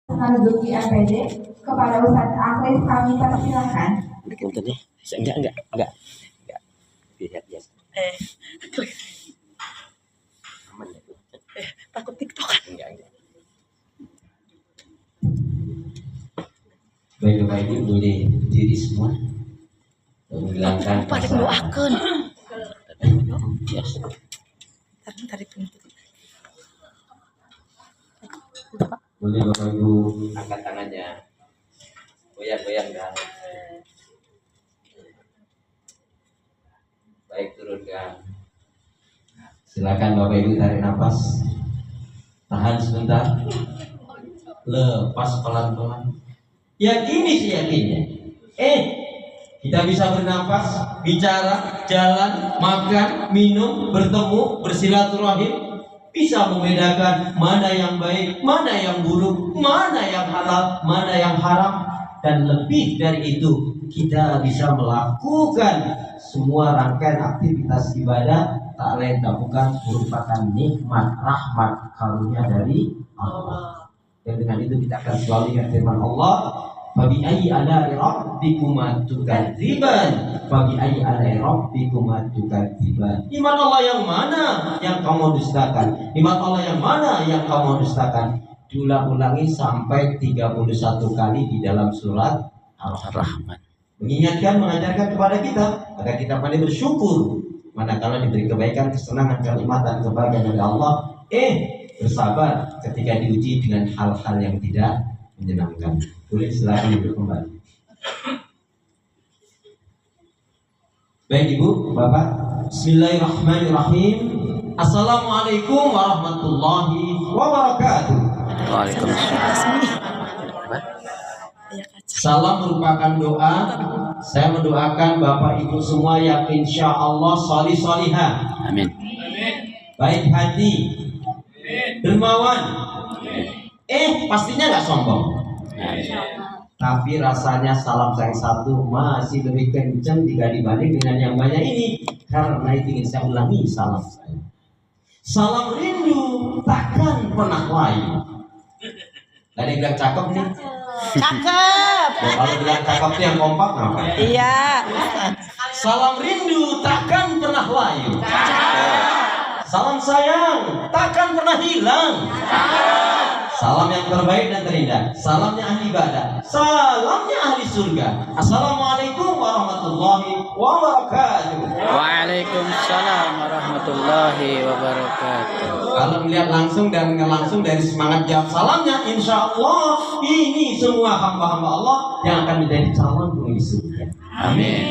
menduduki MPD kepada Ustadz Akhlis kami persilahkan. Bentar deh, enggak. Lihat. Aman ya tuh. Takut TikTok. Enggak. Baik-baik ini boleh diri semua menghilangkan pada doakan. Yes. Tarik penutup. boleh Bapak Ibu Angkat tangannya. Goyang kan. Baik, turunkan. silakan Bapak Ibu tarik nafas, tahan sebentar, lepas pelan-pelan. Yakini seyakinnya. Kita bisa bernafas, bicara, jalan, makan, minum, bertemu, bersilaturahim, bisa membedakan mana yang baik, mana yang buruk, mana yang halal, mana yang haram, dan lebih dari itu kita bisa melakukan semua rangkaian aktivitas ibadah tak lain tak bukan merupakan nikmat, rahmat, karunia dari Allah. Dan dengan itu kita akan selalu ingat firman Allah, Fabi ayyi ala'i rabbikuma tukadziban. Fabi ayyi ala'i rabbikuma tukadziban. Iman Allah yang mana yang kamu dustakan? Iman Allah yang mana yang kamu dustakan? Diulang-ulangi sampai 31 kali di dalam surat Ar-Rahman. Mengingatkan, mengajarkan kepada kita agar kita pandai bersyukur manakala diberi kebaikan, kesenangan, kenikmatan, kebahagiaan dari Allah. Bersabar ketika diuji dengan hal-hal yang tidak menyenangkan. Boleh silakan duduk kembali. Baik Ibu, Bapak, Bismillahirrahmanirrahim. Assalamualaikum warahmatullahi wabarakatuh. Waalaikumsalam. Salam merupakan doa. Saya mendoakan Bapak Ibu semua yang insya Allah solih-solihah. Amin. Baik hati, dermawan. Pastinya nggak sombong. Tapi rasanya salam saya satu masih lebih kencang jika dibanding dengan yang banyak ini. Karena itu ingin saya ulangi salam saya. Salam rindu takkan pernah layu. Gak ada yang bilang cakep nih. Cakep. Kalau bilang cakep tuh yang kompak apa? Iya. Salam rindu takkan pernah layu. Salam sayang takkan pernah hilang. Salam yang terbaik dan terindah, salamnya ahli ibadah, salamnya ahli surga. Assalamualaikum warahmatullahi wabarakatuh. Waalaikumsalam warahmatullahi wabarakatuh. Kalau melihat langsung dan langsung dari semangat jawab salamnya, insya Allah ini semua hamba-hamba Allah yang akan menjadi calon penghuni surga. Amin.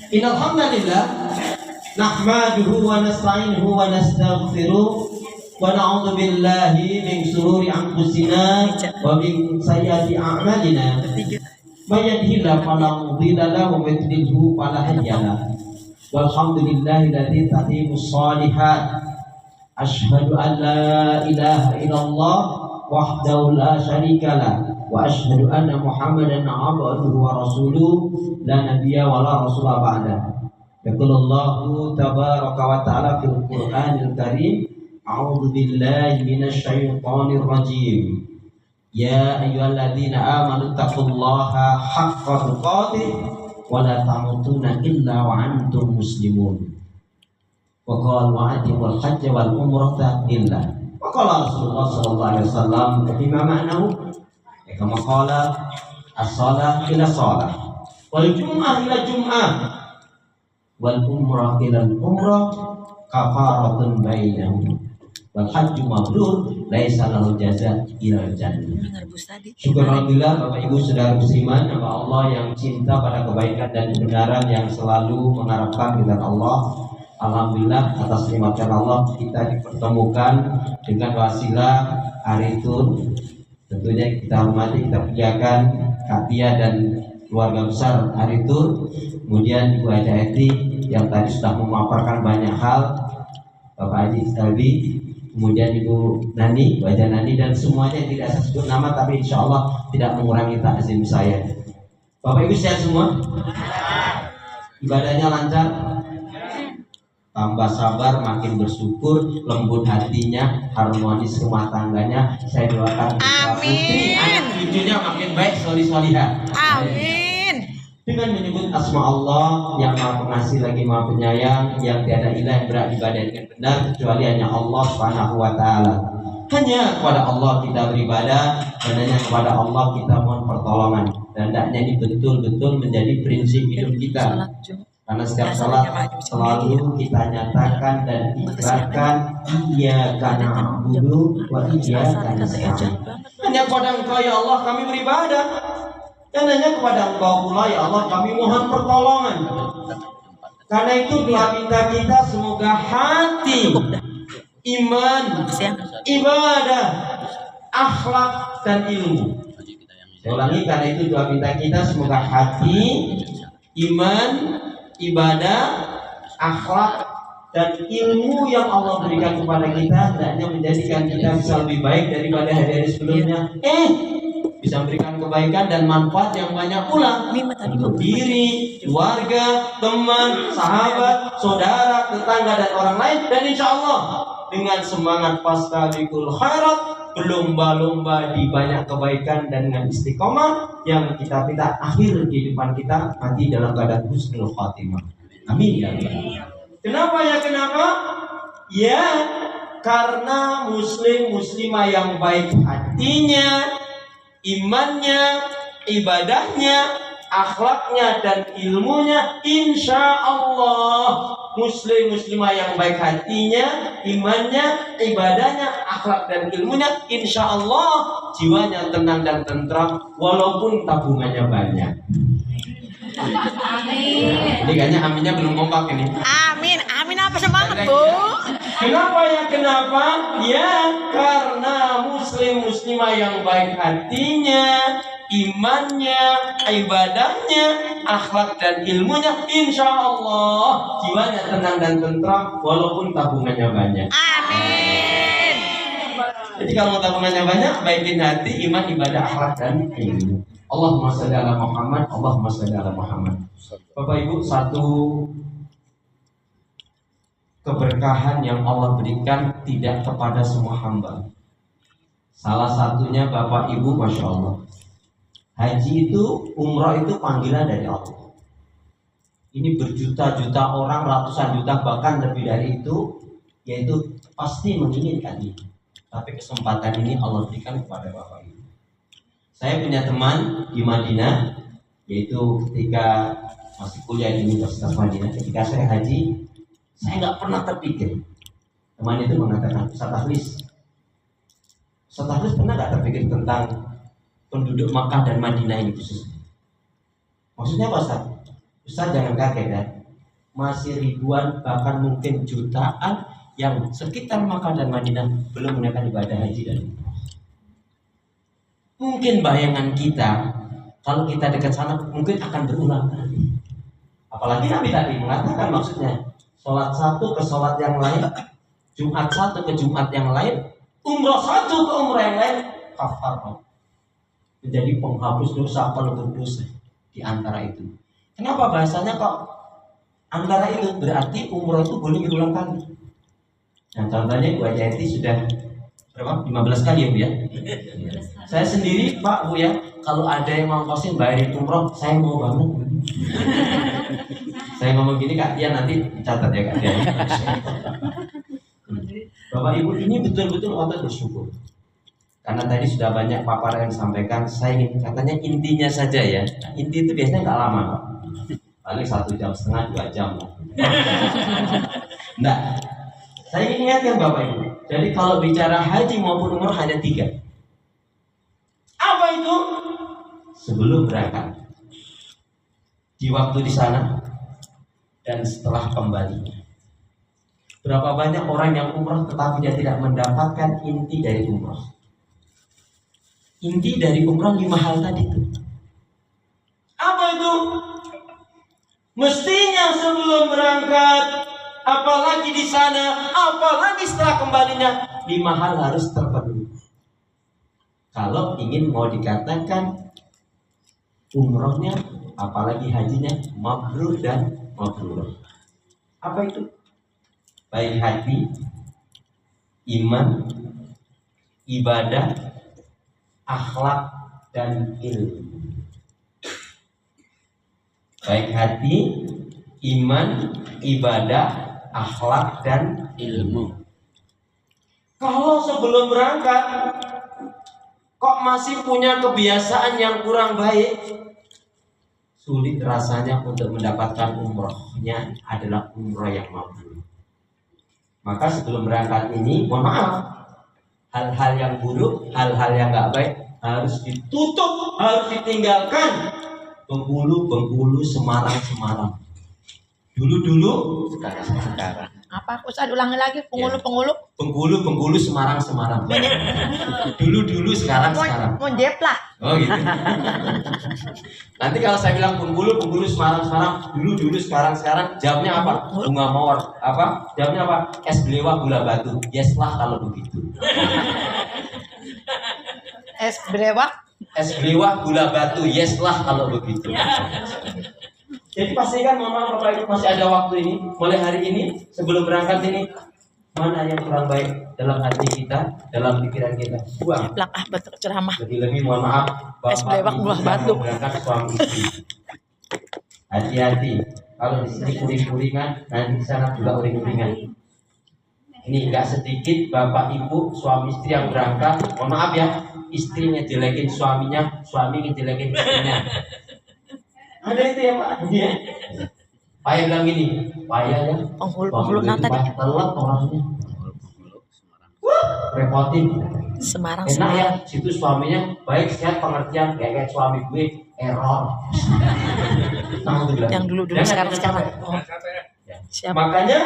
Innal hamdalillah nahmaduhu wa nasta'inuhu wa nastaghfiruh wa na'udzu billahi min shururi anfusina wa min sayyiati a'malina. May yahdihillahu fala mudilla lahu wa may yudlilhu fala hadiya lahu. Walhamdulillahilladzi tatimus shalihat. Asyhadu an la ilaha illallah wahdahu la syarika lah wa asyhadu anna Muhammadan abduhu wa rasuluh la nabiyya wa la rasula ba'da. Yaqulullahu tabaraka wa ta'ala fil Qur'anil Karim. A'udzu billahi minasy syaithanir rajim. Ya ayyuhalladzina amanu taqullaha haqqa tuqatih wa la tamutunna illa wa antum muslimun. Wa qala wa'atimul hajj wal umrata lillah. Wa qala Rasulullah sallallahu alaihi wasallam bima ma'nahu kama qala as-shalah ila shalah wal jum'ah ila jum'ah wal umrah ila umrah kafaratun bainahum. Wal hajju mabrur laisa lahu jaza illa jannah. Syukur alhamdulillah Bapak Ibu Saudara musliman, hamba Allah yang cinta pada kebaikan dan kebenaran, yang selalu mengharapkan ridha Allah. Alhamdulillah atas nikmatnya Allah kita dipertemukan dengan wasilah hari tur. Tentunya kita hormati, kita pujakan Kak Tia dan keluarga besar hari tur. Kemudian Ibu Haja Eti yang tadi sudah memaparkan banyak hal, Bapak Haji Stalbi, kemudian Ibu Nani, Wajah Nani, dan semuanya tidak saya sebut nama, tapi insya Allah tidak mengurangi takzim saya. Bapak Ibu sehat semua? Ibadahnya lancar? tambah sabar, makin bersyukur, lembut hatinya, harmonis rumah tangganya. Saya doakan putra putri, anak cucunya makin baik, solih-solihah. Amin. Dengan menyebut asma Allah yang maha pengasih lagi maha penyayang, yang tiada ilah yang berhak ibadah dengan benar kecuali hanya Allah Subhanahu wa taala. Hanya kepada Allah kita beribadah dan hanya kepada Allah kita mohon pertolongan. Dan hendaknya ini betul-betul menjadi prinsip hidup kita. Salat Jumat. Karena setiap salat selalu kita nyatakan dan ikrarkan iyyaka na'budu wa iyyaka nasta'in. Hanya kepada Engkau ya Allah kami beribadah. Dan hanya kepada Engkau pula ya Allah kami mohon pertolongan. Karena itu doa minta kita semoga hati, iman, ibadah, akhlak dan ilmu. Saya ulangi, karena itu doa minta kita semoga hati, iman, ibadah, akhlak dan ilmu yang Allah berikan kepada kita hendaknya menjadikan kita bisa lebih baik daripada hari-hari sebelumnya. Bisa memberikan kebaikan dan manfaat yang banyak pula untuk diri, keluarga, teman, sahabat, saudara, tetangga dan orang lain. Dan insya Allah dengan semangat fastabiqul khairat, berlomba-lomba di banyak kebaikan dan dengan istiqomah yang kita minta akhir kehidupan kita nanti dalam keadaan husnul khatimah. Amin ya Allah. Kenapa ya? Kenapa? Ya karena muslim muslimah yang baik hatinya, imannya, ibadahnya, akhlaknya dan ilmunya, insya Allah muslim muslimah yang baik hatinya, imannya, ibadahnya, akhlak dan ilmunya, insya Allah jiwanya tenang dan tentram walaupun tabungannya banyak. Ini kayaknya aminnya belum kompak ini. Amin. Amin apa semangat, Bu? Kenapa ya? Kenapa? Ya karena muslim muslimah yang baik hatinya, imannya, ibadahnya, akhlak dan ilmunya, insya Allah jiwanya tenang dan tentram walaupun tabungannya banyak. Amin. Jadi kalau tabungannya banyak, baikin hati, iman, ibadah, akhlak dan ilmu. Allahumma shalli ala Muhammad, Allahumma shalli ala Muhammad. Bapak Ibu, satu keberkahan yang Allah berikan tidak kepada semua hamba. Salah satunya Bapak Ibu, Masya Allah, haji itu, umrah itu panggilan dari Allah. Ini berjuta-juta orang, ratusan juta bahkan lebih dari itu, yaitu pasti menginginkan ini. Tapi kesempatan ini Allah berikan kepada Bapak Ibu. Saya punya teman di Madinah, yaitu ketika masih kuliah di Universitas Madinah, ketika saya haji, saya nggak pernah terpikir. Teman itu mengatakan, Ustaz Tahlis pernah nggak terpikir tentang penduduk Makkah dan Madinah ini khususnya? Maksudnya apa, Ustaz? Ustaz jangan kaget ya, masih ribuan bahkan mungkin jutaan yang sekitar Makkah dan Madinah belum menunaikan ibadah haji dan umrah. Mungkin bayangan kita kalau kita dekat sana mungkin akan berulang kali. Apalagi Nabi tadi mengatakan maksudnya sholat satu ke sholat yang lain, Jumat satu ke Jumat yang lain, umrah satu ke umrah yang lain, kafarah, menjadi penghapus dosa pelebur dosa di antara itu. Kenapa bahasanya kok antara itu? Berarti umrah itu boleh berulang kali. Nah contohnya Bu Ajati sudah berapa? 15 kali ya Bu ya? Saya sendiri Pak Bu ya, kalau ada yang mau kosin bayarin umroh, saya mau banget. Saya ngomong gini Kak Tia nanti catat ya Kak Tia. Bapak Ibu ini betul-betul otot bersyukur. Karena tadi sudah banyak paparan yang disampaikan, saya ingin katanya intinya saja ya. Nah, inti itu biasanya nggak lama Pak. Paling 1 jam setengah 2 jam. Nah, saya ingin ingatkan Bapak Ibu. Jadi kalau bicara haji maupun umroh hanya 3. Apa itu? Sebelum berangkat, di waktu di sana, dan setelah kembali. Berapa banyak orang yang umroh tetapi dia tidak mendapatkan inti dari umroh. Inti dari umroh 5 hal tadi itu. Apa itu? Mestinya sebelum berangkat, apalagi di sana, apalagi setelah kembalinya, 5 hal harus terpenuhi. Kalau ingin mau dikatakan umrohnya, apalagi hajinya mabrur dan mabrur. Apa itu? baik hati, iman, ibadah, akhlak, dan ilmu. Baik hati, iman, ibadah, akhlak, dan Ilmu. kalau sebelum berangkat kok masih punya kebiasaan yang kurang baik, sulit rasanya untuk mendapatkan umrohnya adalah umroh yang mabrur. Maka sebelum berangkat ini, mohon maaf, hal-hal yang buruk, hal-hal yang nggak baik harus ditutup, harus ditinggalkan. Bengkulu, Semarang. Dulu, Sekarang. Apa Ustaz ulangi lagi penghulu. Bengkulu, Semarang. Dulu, sekarang. Mau jeplah. Oh gitu. Nanti kalau saya bilang Bengkulu, Semarang. Dulu, sekarang. Jawabnya apa? Bunga mawar. Apa? Jawabnya apa? Es belewah gula batu. Yes lah kalau begitu. Es belewak. Es belewah gula batu. Yes lah kalau begitu. Jadi pastikan mama bapak ibu masih ada waktu ini, mulai hari ini sebelum berangkat ini, mana yang kurang baik dalam hati kita, dalam pikiran kita, buang. Jeplak betul ceramah. Lebih mohon maaf, Es belewak buah ibu batu. yang berangkat suami istri. Hati-hati, kalau di sini uring-uringan, nanti di sana juga uring-uringan. Ini enggak sedikit bapak ibu suami istri yang berangkat, mohon maaf ya, istrinya jelekin suaminya, suami ngejelekin istrinya. Ada itu ya Pak? Iya. Payah bilang gini, payah ya. Penghulu nanti telat orangnya. Repotin. Semarang. Enak ya, situ suaminya baik, sehat, pengertian, kayak suami gue error. Yang dulu sekarang. Oh. Siap. Makanya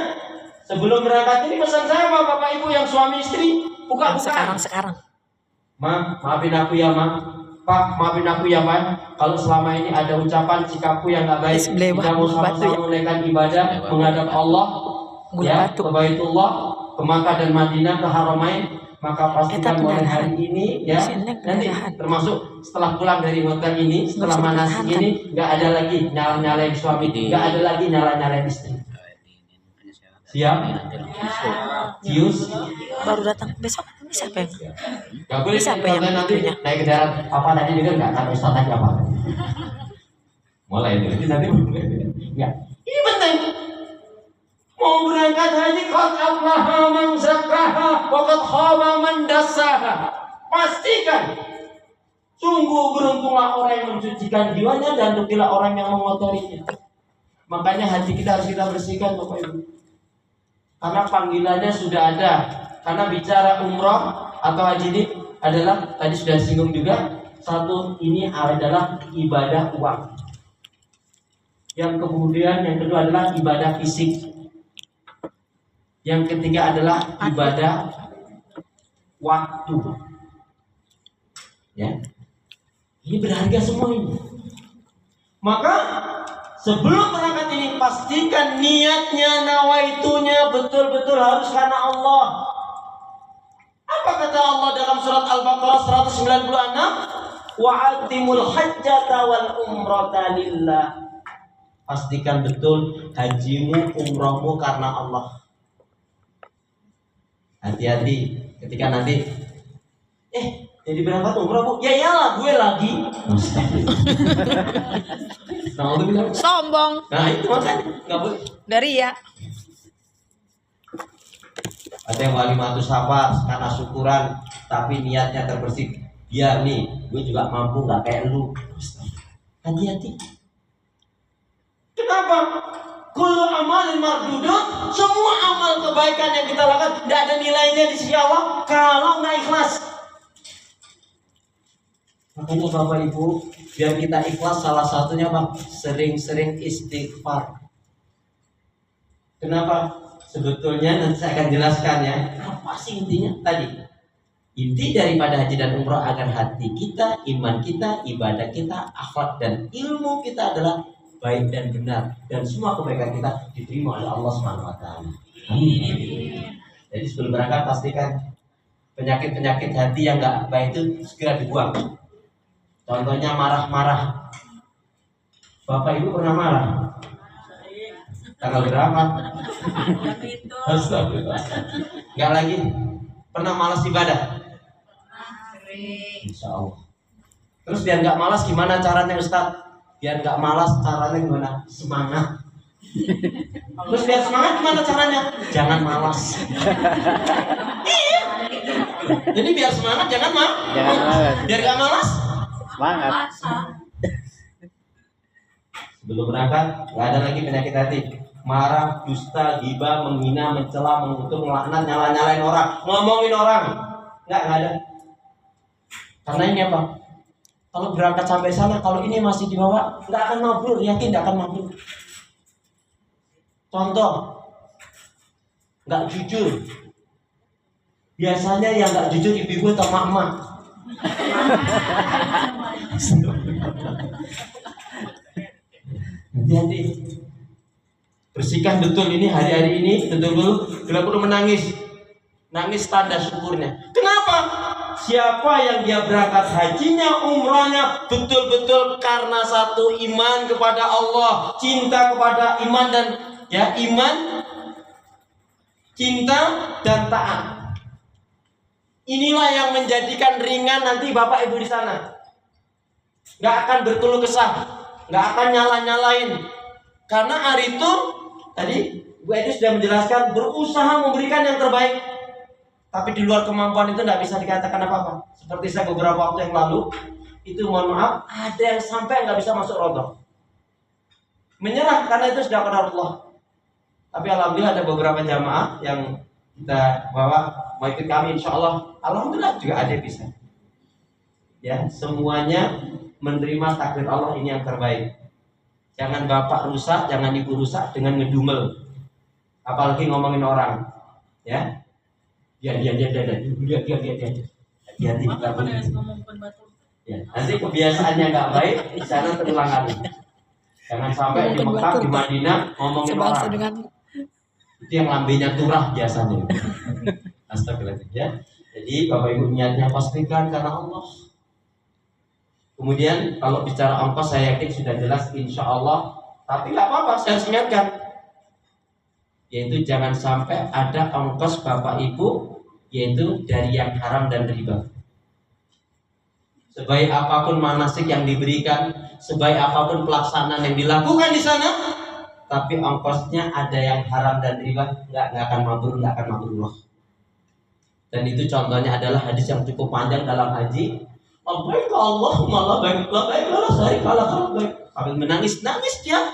sebelum berangkat ini pesan saya sama bapak ibu yang suami istri, buka. Sekarang. Ma, maafin aku ya Ma. Pak, maafin aku ya Pak, kalau selama ini ada ucapan sikapku yang nggak baik, kita mau sama-sama menunaikan ibadah menghadap Allah, ya, ke Baitullah, ke Makkah dan Madinah, ke Haramain, maka pastikan mulai hari ini, ya, nanti termasuk setelah pulang dari hotel ini, setelah manasik ini, nggak ada lagi nyala-nyalain suami, nggak ada lagi nyala-nyalain istri. Siap? Cius? Baru datang besok. Siapa yang? Gak boleh Siapa yang nanti menentunya? naik ke darat. Apa tadi dengar nggak? Kata Ustaz tadi apa? Mulai itu nanti. Ya, ini penting. Mau berangkat haji, qad aflaha man zakkaha wa qad khaba man dassaha. Pastikan. Sungguh beruntunglah orang yang mencucikan jiwanya dan rugilah orang yang mengotorinya. Makanya hati kita harus kita bersihkan Bapak Ibu. Karena panggilannya sudah ada. Karena bicara umroh atau haji ini adalah tadi sudah disinggung juga, satu ini adalah ibadah uang. Yang kemudian yang kedua adalah ibadah fisik. Yang ketiga adalah ibadah waktu. Ya. Ini berharga semua ini. Maka sebelum berangkat ini pastikan niatnya, nawaitunya betul-betul harus karena Allah. Apa kata Allah dalam surat Al-Baqarah 196? Wa'atimul hajjata wal umrata lillah. Pastikan betul hajimu, umrohmu karena Allah. Hati-hati ketika nanti jadi berangkat umrohmu, ya iyalah gue lagi. Nah, itu bilang Sombong. nah itu makanya nggak boleh. Dari ya. Ada yang walimatus safar karena syukuran tapi niatnya terbersih. Biar nih, gue juga mampu nggak kayak lu. Hati-hati. Kenapa? Kullu amalin mardudun, semua amal kebaikan yang kita lakukan tidak ada nilainya di sisi Allah kalau nggak ikhlas. Makanya Bapak Ibu, biar kita ikhlas salah satunya Pak, sering-sering istighfar. Kenapa? Sebetulnya nanti saya akan jelaskan ya. Apa sih intinya tadi? Inti daripada haji dan umroh agar hati kita, iman kita, ibadah kita, akhlak dan ilmu kita adalah baik dan benar, dan semua kebaikan kita diterima oleh Allah Subhanahu wa taala. Amin. Jadi sebelum berangkat pastikan penyakit-penyakit hati yang enggak baik itu segera dibuang. Contohnya marah-marah. Bapak Ibu pernah marah? Tanggal berapa? Astagfirullah. Enggak lagi. Pernah malas ibadah? Insya Allah. Terus biar nggak malas gimana caranya Ustaz? Biar nggak malas caranya gimana? Semangat. Terus biar semangat gimana caranya? Jangan malas. Iya. Jadi biar semangat jangan malas. Biar nggak malas. Semangat. Sebelum berangkat nggak ada lagi penyakit hati. Marah, dusta, ghibah, menghina, mencela, mengutuk, melaknat, nyalain orang, ngomongin orang. Nggak ada. Karena ini apa? Kalau berangkat sampai sana, kalau ini masih dibawa, nggak akan mabrur, yakin nggak akan mabrur. Contoh, nggak jujur. Biasanya yang nggak jujur ibu-ibu atau mak-mak. Hati-hati. Bersihkan betul ini hari-hari ini, betul-betul bila perlu menangis. Nangis tanda syukurnya. Kenapa? Siapa yang dia berangkat hajinya, umrahnya betul-betul karena satu iman kepada Allah, cinta kepada iman dan iman, cinta dan taat. Inilah yang menjadikan ringan nanti Bapak Ibu di sana. Nggak akan berkeluh kesah, nggak akan nyalain. Karena hari itu tadi Bu Edi sudah menjelaskan berusaha memberikan yang terbaik. Tapi di luar kemampuan itu tidak bisa dikatakan apa-apa. Seperti saya beberapa waktu yang lalu, itu mohon maaf, ada yang sampai nggak bisa masuk rodoh. Menyerah karena itu sudah qadar Allah. Tapi alhamdulillah ada beberapa jamaah yang kita bawa mau ikut kami, insya Allah. Alhamdulillah juga ada yang bisa. Ya, semuanya menerima takdir Allah ini yang terbaik. Jangan bapak rusak, jangan ibu rusak dengan ngedumel. Apalagi ngomongin orang, ya. Dia. Hati-hati. Ya, nanti kebiasaannya nggak baik, di sana terulang kali. Jangan sampai di Mekah, di Madinah ngomongin orang. Itu yang lambenya turah biasanya. Astagfirullahaladzim ya. Jadi Bapak Ibu niatnya pastikan karena Allah. Kemudian kalau bicara ongkos saya yakin sudah jelas insya Allah. Tapi nggak apa-apa, saya harus ingatkan. Yaitu jangan sampai ada ongkos Bapak Ibu yaitu dari yang haram dan riba. Sebaik apapun manasik yang diberikan, sebaik apapun pelaksanaan yang dilakukan di sana, tapi ongkosnya ada yang haram dan riba, nggak akan mabrur, nggak akan mabrur. Dan itu contohnya adalah hadis yang cukup panjang dalam haji. Labbaik Allahumma labbaik, labbaik la syarika lak labbaik. Sambil menangis dia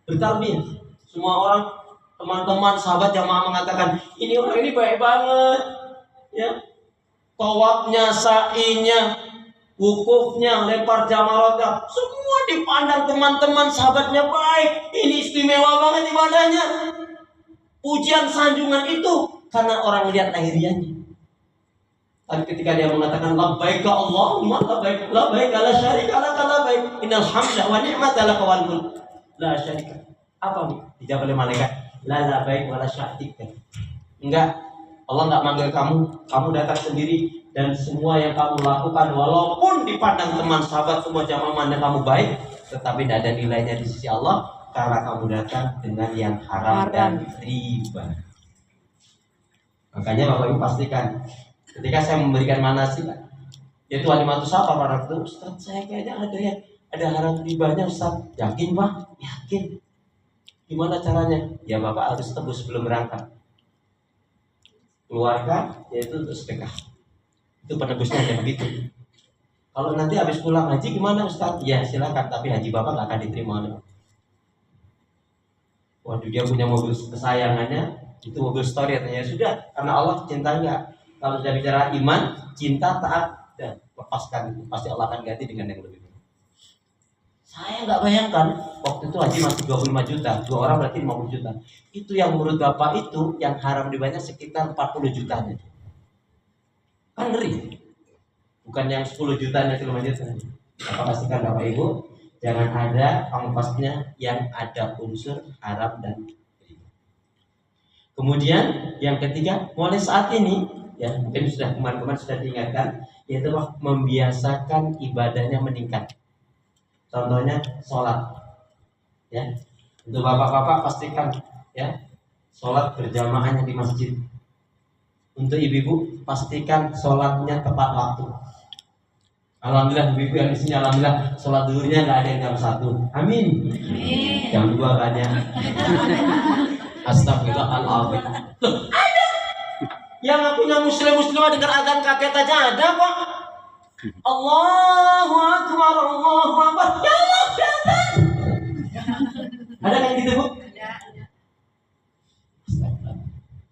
bertalbiyah. Semua orang, teman-teman, sahabat jamaah mengatakan, ini orang ini baik banget, ya. Tawafnya, sa'inya, wukufnya, lempar jamarotnya, semua dipandang teman-teman sahabatnya baik. Ini istimewa banget ibadahnya. Pujian sanjungan itu karena orang lihat lahiriannya. Tapi ketika dia mengatakan labbaik Allahumma labbaik, labbaik la syarika lak labbaik, innal hamda wa ni'mata lak wal mulk la syarika. Apa nih? Dijawab oleh malaikat, la labbaik wa la syarika. Enggak, Allah enggak manggil kamu datang sendiri dan semua yang kamu lakukan walaupun dipandang teman sahabat semua jamaah mandang kamu baik, tetapi tidak ada nilainya di sisi Allah karena kamu datang dengan yang haram dan riba. Makanya Bapak Ibu pastikan ketika saya memberikan manasik, yaitu walimatus safar pada waktu, Ustaz saya kayaknya ada haram ribanya Ustaz. Yakin Pak? Yakin. Gimana caranya? Ya Bapak harus tebus sebelum berangkat. Keluarga yaitu untuk sedekah. Itu penebusnya kayak begitu. Kalau nanti habis pulang haji gimana Ustaz? Ya silakan, tapi haji Bapak nggak akan diterima oleh Bapak. Waduh, dia punya mobil kesayangannya, itu mobil story katanya. Sudah, karena Allah cinta enggak. Kalau sudah bicara iman, cinta, taat, dan lepaskan itu. Pasti Allah akan ganti dengan yang lebih baik. Saya nggak bayangkan waktu itu haji masih 25 juta, 2 orang berarti 50 juta. Itu yang menurut Bapak itu yang haram dibanya sekitar 40 jutanya. Kan ngeri. Bukan yang 10 jutanya, 5 jutanya. Maka pastikan Bapak Ibu jangan ada ongkosnya yang ada unsur haram dan riba. Kemudian yang ketiga, mulai saat ini ya mungkin sudah kemarin-kemarin sudah diingatkan, yaitu membiasakan ibadahnya meningkat. Contohnya sholat, ya Untuk bapak-bapak pastikan ya sholat berjamaahnya di masjid. Untuk ibu-ibu pastikan sholatnya tepat waktu. Alhamdulillah ibu-ibu yang di sini alhamdulillah sholat zuhurnya nggak ada yang jam 1. Amin. Jam 2 kayaknya. Astagfirullahaladzim. Loh, ada. Yang nggak punya muslimah dengar azan kaget aja ada kok. Allahu Akbar, Allahu Akbar. Ya Allah, datang. Ada kayak gitu, Bu?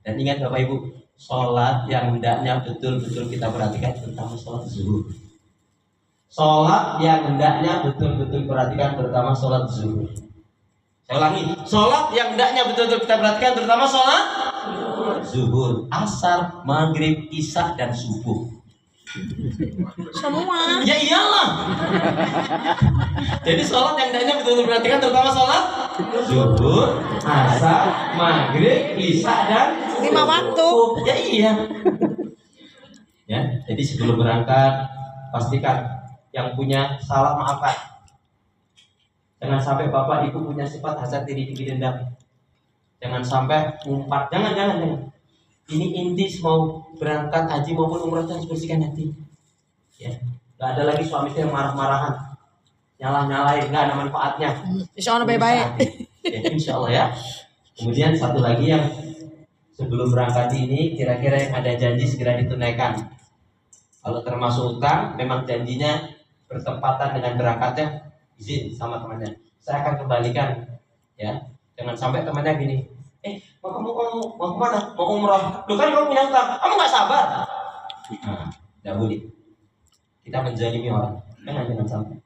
Dan ingat Bapak Ibu, sholat yang hendaknya betul-betul kita perhatikan, terutama sholat zuhur. Sholat yang hendaknya betul-betul perhatikan, terutama sholat zuhur. Saya ulangi, sholat yang hendaknya betul-betul kita perhatikan, terutama sholat zuhur, asar, maghrib, isya, dan subuh. Semua. Ya iyalah. Jadi sholat yang hendaknya betul-betul perhatikan, terutama sholat zuhur, asar, maghrib, isya, dan 5 waktu. Ya iya. Ya, jadi sebelum berangkat pastikan yang punya salah maafkan. Jangan sampai bapak ibu punya sifat hasad diri dendam. Jangan sampai umpat. Jangan. Ini inti mau berangkat haji maupun umrah harus bersihkan hati. Ya, nggak ada lagi suami yang marah-marahan, nyalain, nggak ada manfaatnya. Insya Allah baik-baik. Ya, insya Allah ya. Kemudian satu lagi yang sebelum berangkat ini kira-kira yang ada janji segera ditunaikan. Kalau termasuk utang, memang janjinya bertepatan dengan berangkatnya, izin sama temannya. Saya akan kembalikan, ya. Jangan sampai temannya gini, mau kemana? Mau umrah? Lu kan kamu punya utang, kamu nggak sabar. Nah, nggak boleh. Kita menzalimi orang, jangan sampai.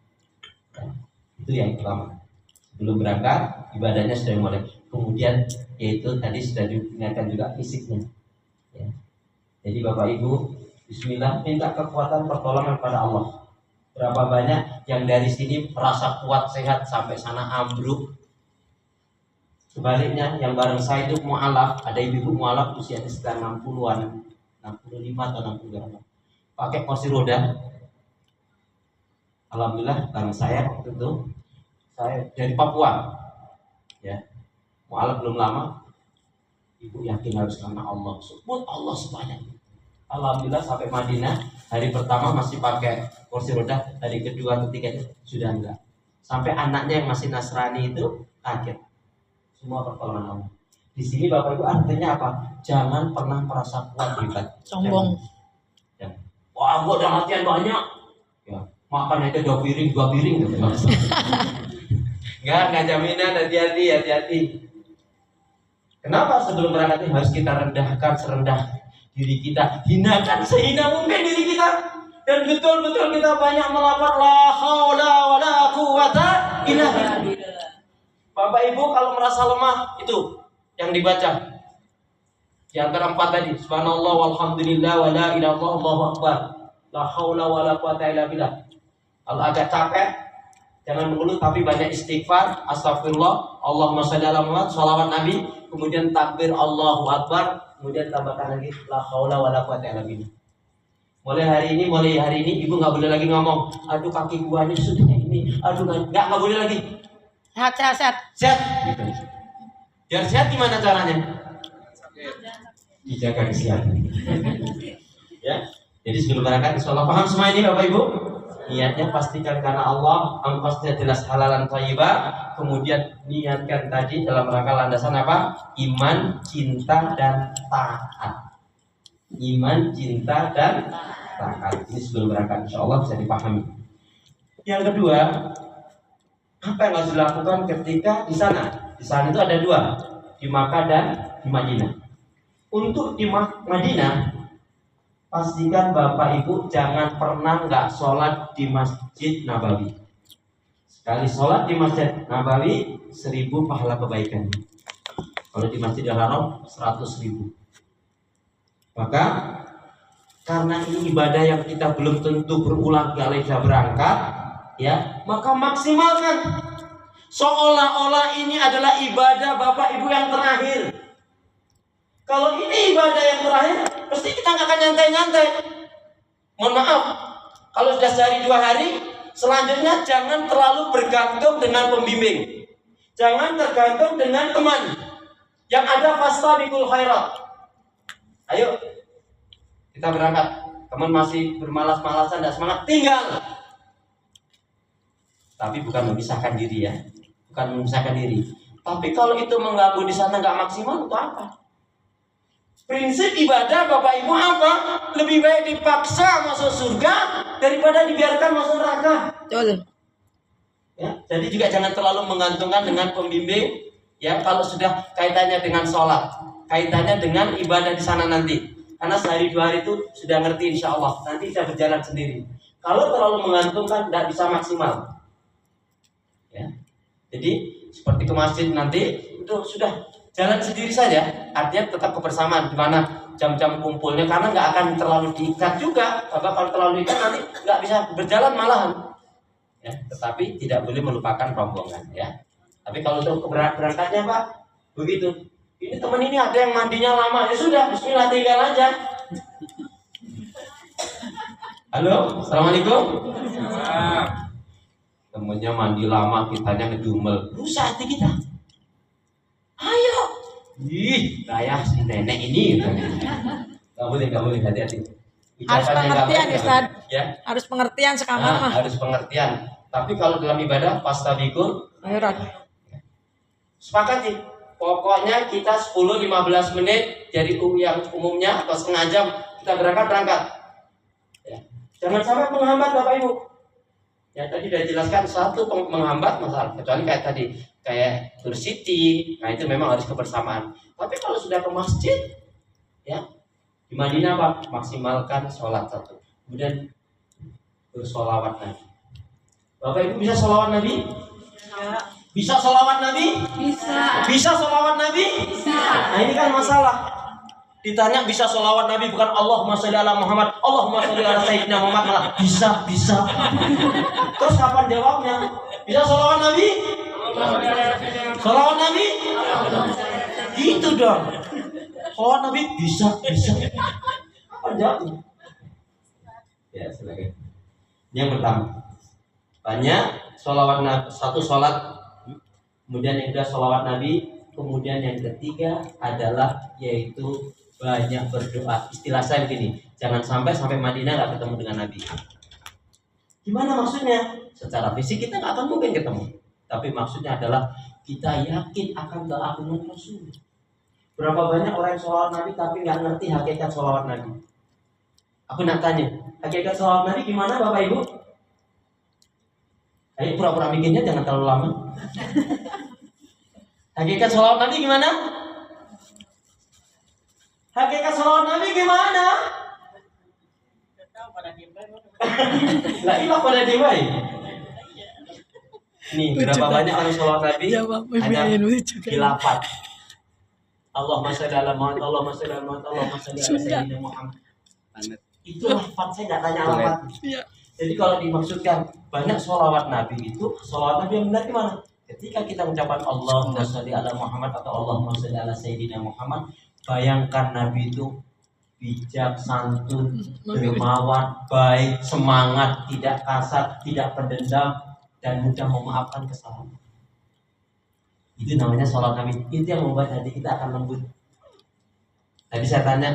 Nah, itu yang pertama. Sebelum berangkat, ibadahnya sudah mulai. Kemudian yaitu tadi sudah diingatkan juga fisiknya. Ya. Jadi Bapak Ibu, Bismillah, minta kekuatan pertolongan pada Allah. Berapa banyak yang dari sini merasa kuat sehat sampai sana ambruk. Sebaliknya yang bareng saya itu mu'alaf, ada ibu mu'alaf usianya sekitar 60-an, 65 atau 60 berapa. Pakai kursi roda. Alhamdulillah bareng saya waktu itu, saya dari Papua. Ya. Mu'alaf belum lama. Ibu yakin harus karena Allah. Sebut Allah sebanyak. Alhamdulillah sampai Madinah, hari pertama masih pakai kursi roda, hari kedua ketiganya sudah enggak. Sampai anaknya yang masih Nasrani itu kaget. Semua pertolongan Allah. Di sini Bapak Ibu artinya apa? Jangan pernah merasa kuat hebat. Sombong. Jangan. Wah, gua udah latihan banyak. Ya, makan aja 2 piring gitu. Enggak jaminan, hati-hati. Kenapa sebelum berangkat ini harus kita rendahkan serendah diri kita, hinakan sehina mungkin diri kita, dan betul-betul kita banyak melafaz la haula wala quwata illa billah. Bapak Ibu kalau merasa lemah itu yang dibaca di antara 4 tadi, subhanallah walhamdulillah wala ilaha illallah Allahu akbar, la haula wala quwata illa billah. Kalau agak capek jangan mengeluh tapi banyak istighfar, astagfirullah, Allahumma shalli ala Muhammad, shalawat Nabi, kemudian takbir Allahu akbar, kemudian tambahkan lagi la haula wala quwata illa billah. Mulai hari ini ibu nggak boleh lagi ngomong, aduh kaki gua ini sudah ini, aduh nggak boleh lagi. Sehat. Sehat. Gitu. Biar sehat gimana caranya? Dijaga kesehatan. Ya. Jadi sebelum berangkat, insyaallah paham semua ini Bapak Ibu. Niatnya pastikan karena Allah, angkosnya jelas halalan thayyibah. Kemudian niatkan tadi dalam rangka landasan apa? Iman, cinta, dan taat. Iman, cinta, dan taat. Ini sebelum berangkat, insyaallah bisa dipahami. Yang kedua, apa yang harus dilakukan ketika di sana? Di sana itu ada 2, di Makkah dan di Madinah. Untuk di Madinah, pastikan Bapak Ibu jangan pernah nggak sholat di Masjid Nabawi. Sekali sholat di Masjid Nabawi 1000 pahala kebaikan. Kalau di Masjidil Haram 100.000. Maka karena ini ibadah yang kita belum tentu berulang kali sudah berangkat, ya, maka maksimalkan. Seolah-olah ini adalah ibadah Bapak Ibu yang terakhir. Kalau ini ibadah yang terakhir, pasti kita nggak akan nyantai-nyantai. Mohon maaf, kalau sudah sehari 2 hari, selanjutnya jangan terlalu bergantung dengan pembimbing. Jangan tergantung dengan teman. Yang ada fastabiqul khairat. Ayo kita berangkat. Teman masih bermalas-malasan, tidak semangat, tinggal. Tapi bukan memisahkan diri ya, bukan memisahkan diri. Tapi kalau itu mengganggu di sana nggak maksimal, untuk apa? Prinsip ibadah Bapak Ibu apa? Lebih baik dipaksa masuk surga daripada dibiarkan masuk neraka. Betul. Ya, jadi juga jangan terlalu menggantungkan dengan pembimbing. Ya, kalau sudah kaitannya dengan sholat, kaitannya dengan ibadah di sana nanti. Karena sehari 2 hari itu sudah ngerti insya Allah. Nanti bisa berjalan sendiri. Kalau terlalu menggantungkan tidak bisa maksimal. Ya, jadi seperti ke masjid nanti itu sudah jalan sendiri saja, artinya tetap kebersamaan di mana jam-jam kumpulnya, karena nggak akan terlalu diikat juga. Kalau terlalu diikat nanti nggak bisa berjalan malahan. Ya, tetapi tidak boleh melupakan rombongan ya. Tapi kalau untuk berangkatnya Pak, begitu. Ini teman ini ada yang mandinya lama, ya sudah, bismillah tinggal aja. Halo, assalamualaikum. Temennya mandi lama, kitanya ngedumel, rusak hati kita. Ayo, ih, kayak si nenek ini. Gak boleh, hati-hati. Harus pengertian Ustaz. Ya, Harus pengertian sekamar mah. harus pengertian. Tapi kalau dalam ibadah fastabiqul Khairat. sepakati. Pokoknya kita 10-15 menit dari yang umumnya atau setengah jam kita berangkat. Ya. Jangan sampai menghambat Bapak Ibu. Ya tadi sudah dijelaskan satu menghambat masalah, kecuali kayak tadi kayak Tour City, nah itu memang harus kebersamaan. Tapi kalau sudah ke masjid, ya di Madinah Pak, maksimalkan sholat satu, kemudian bersolawat Nabi. Bapak Ibu bisa sholawat Nabi? Bisa sholawat Nabi? Bisa sholawat Nabi? Nah ini kan masalah. Ditanya bisa sholawat Nabi, bukan Allahumma sholli ala Muhammad, Allahumma sholli ala Sayyidina Muhammad, malah bisa. Terus kapan jawabnya? Bisa sholawat Nabi? Sholawat Nabi? Gitu dong. Sholawat Nabi bisa. Apa jawabnya? Ya silakan. Yang pertama, banyak sholawat Nabi, satu sholat, kemudian yang kedua sholawat Nabi, kemudian yang ketiga adalah yaitu banyak berdoa. Istilah saya begini, jangan sampai Madinah nggak ketemu dengan Nabi. Gimana maksudnya? Secara fisik kita nggak akan mungkin ketemu, tapi maksudnya adalah kita yakin akan keagungan Rasul. Berapa banyak orang yang sholawat Nabi tapi nggak ngerti hakikat sholawat Nabi? Aku nak tanya, hakikat sholawat Nabi gimana Bapak Ibu? Ayo pura-pura mikirnya jangan terlalu lama. Hakikat sholawat Nabi gimana? Hakikat sholawat Nabi gimana? Lah ilah pada dewa. Nih berapa banyak orang sholawat Nabi? Hanya khilafat. Allahumma sholli ala Muhammad, Allahumma sholli ala Muhammad, Allahumma sholli ala Sayyidina Muhammad. Itu lafaz, saya nggak tanya alamat. Jadi kalau dimaksudkan banyak sholawat Nabi itu, sholawat Nabi yang benar gimana? Ketika kita mengucapkan Allahumma sholli ala Muhammad atau Allahumma sholli ala Sayyidina Muhammad, bayangkan Nabi itu bijak, santun, dermawan, baik, semangat, tidak kasar, tidak pendendam, dan mudah memaafkan kesalahan. Itu namanya sholat Nabi. Itu yang membuat hati kita akan lembut. Tadi saya tanya,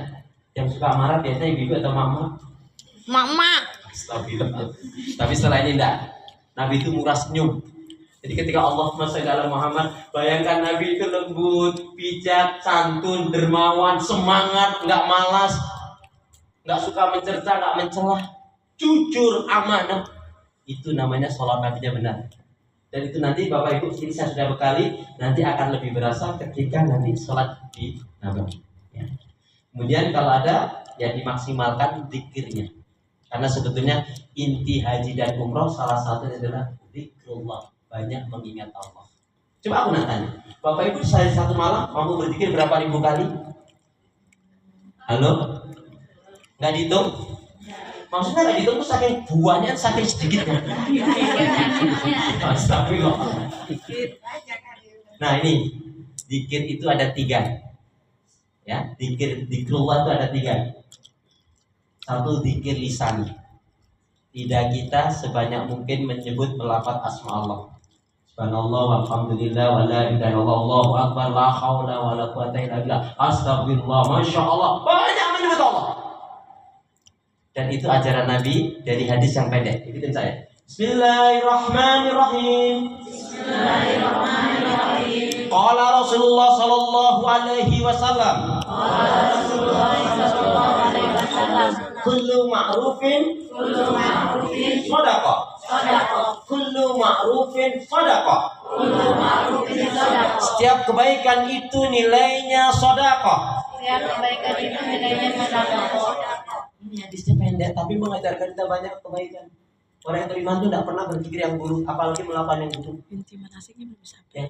yang suka marah biasanya ibu atau mama? Mama. Astagfirullah. Tapi setelah ini enggak. Nabi itu murah senyum. Jadi ketika Allahumma sholli ala Muhammad, bayangkan Nabi itu lembut, bijak, santun, dermawan, semangat, enggak malas, enggak suka mencerca, enggak mencela, jujur, amanah. Itu namanya sholat Nabi yang benar. Dan itu nanti Bapak Ibu, ini saya sudah berkali, nanti akan lebih berasa ketika nanti sholat di Nabi. Ya. Kemudian kalau ada, ya dimaksimalkan zikirnya. Karena sebetulnya inti haji dan umroh salah satunya adalah zikrullah, banyak mengingat Allah. Coba aku nak tanya, Bapak Ibu saya satu malam mampu berzikir berapa ribu kali? Halo? Nggak dihitung? Maksudnya nggak dihitung tuh saking buahnya, saking sedikitnya. Astagfirullah. Nah ini, zikir itu ada 3. Ya, zikrullah itu ada 3. Satu, zikir lisan. Lidah kita sebanyak mungkin menyebut melafaz asma Allah. Subhanallah walhamdulillah wa la ilaha illallah Allahu akbar la haula wa la quwata illa billah astagfirullah masyaallah banyak menyebut Allah. Dan itu ajaran Nabi dari hadis yang pendek. Ikutin saya. Bismillahirrahmanirrahim. Bismillahirrahmanirrahim. Qala Rasulullah sallallahu alaihi wasallam. Kullu ma'rufin shadaqah. Kullu ma'rufin shadaqah. Setiap kebaikan itu nilainya sedekah. Ini hadisnya pendek tapi mengajarkan kita banyak kebaikan. Orang yang beriman itu tidak pernah berpikir yang buruk, apalagi melakukan yang buruk. Inti manasiknya belum sampai. Ya.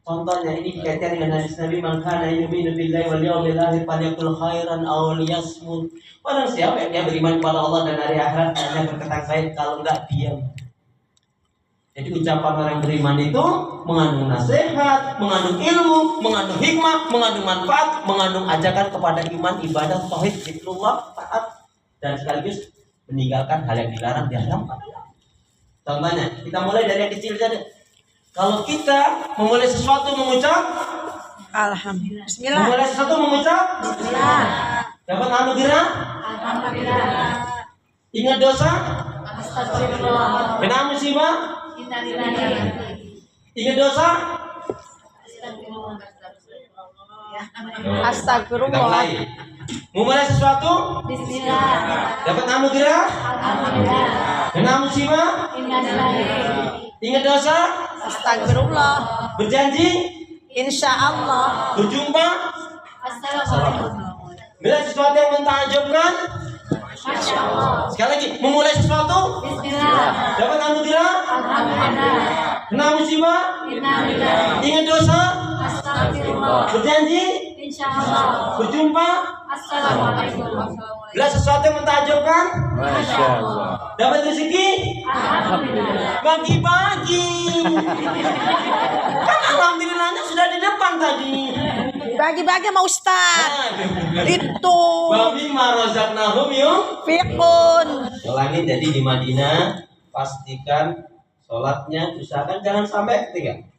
Contohnya ini dikaitkan dengan hadis Nabi, "Man kana yu'minu billahi wal yawmil akhir falyaqul khairan aw liyasmut." Barang siapa yang beriman kepada Allah dan hari akhirat, hanya berkata baik, kalau enggak diam. Jadi ucapan orang yang beriman itu mengandung nasihat, mengandung ilmu, mengandung hikmah, mengandung manfaat, mengandung ajakan kepada iman, ibadah, tauhid, zikrullah, taat, dan sekaligus meninggalkan hal yang dilarang, diharamkan. Contohnya, kita mulai dari yang kecil saja. Kalau kita memulai sesuatu mengucap Alhamdulillah. Bismillah. memulai sesuatu mengucap Bismillah. dapat anugerah, ingat dosa, kena musibah, ingat dosa. Kita Astagfirullah. mulai. Memulai sesuatu dapat anugerah, kena musibah, ingat dosa, Astagfirullah. berjanji, Insya Allah. berjumpa. Bila sesuatu yang mentakjubkan, sekali lagi, memulai sesuatu dapat anugerah, kena musibah, ingat dosa, berjanji, berjumpa. Bila sesuatu yang mentakjubkan, Masya Allah. dapat rezeki, bagi-bagi. Kan alhamdulillahnya sudah di depan tadi. Bagi-bagi sama Ustaz. Itu. Bami marozaknahum yuk. Fikun. Ulangin, jadi di Madinah pastikan sholatnya usahakan jangan sampai ketinggalan.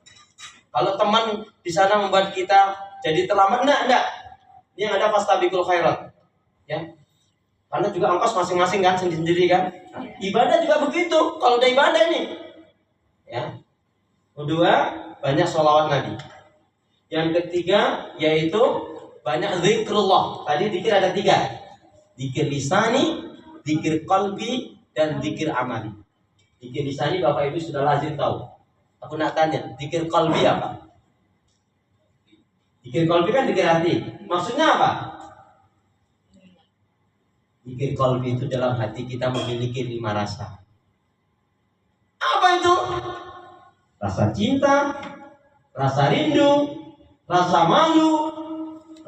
Kalau teman di sana membuat kita jadi terlambat, enggak. Ini yang ada fastabiqul khairat. Ya. Karena juga ongkos masing-masing kan, sendiri-sendiri kan. Ibadah juga begitu. Kalau udah ibadah ini, ya. Kedua, banyak sholawat Nabi. Yang ketiga yaitu banyak zikrullah. Tadi zikir ada 3. Zikir lisani, zikir qalbi, dan zikir amali. Zikir lisani Bapak Ibu sudah lazim tahu. Aku nak tanya, zikir qalbi apa? Zikir qalbi kan zikir hati. Maksudnya apa? Zikir qalbi itu dalam hati kita memiliki 5 rasa. Apa itu? Rasa cinta, rasa rindu, rasa malu,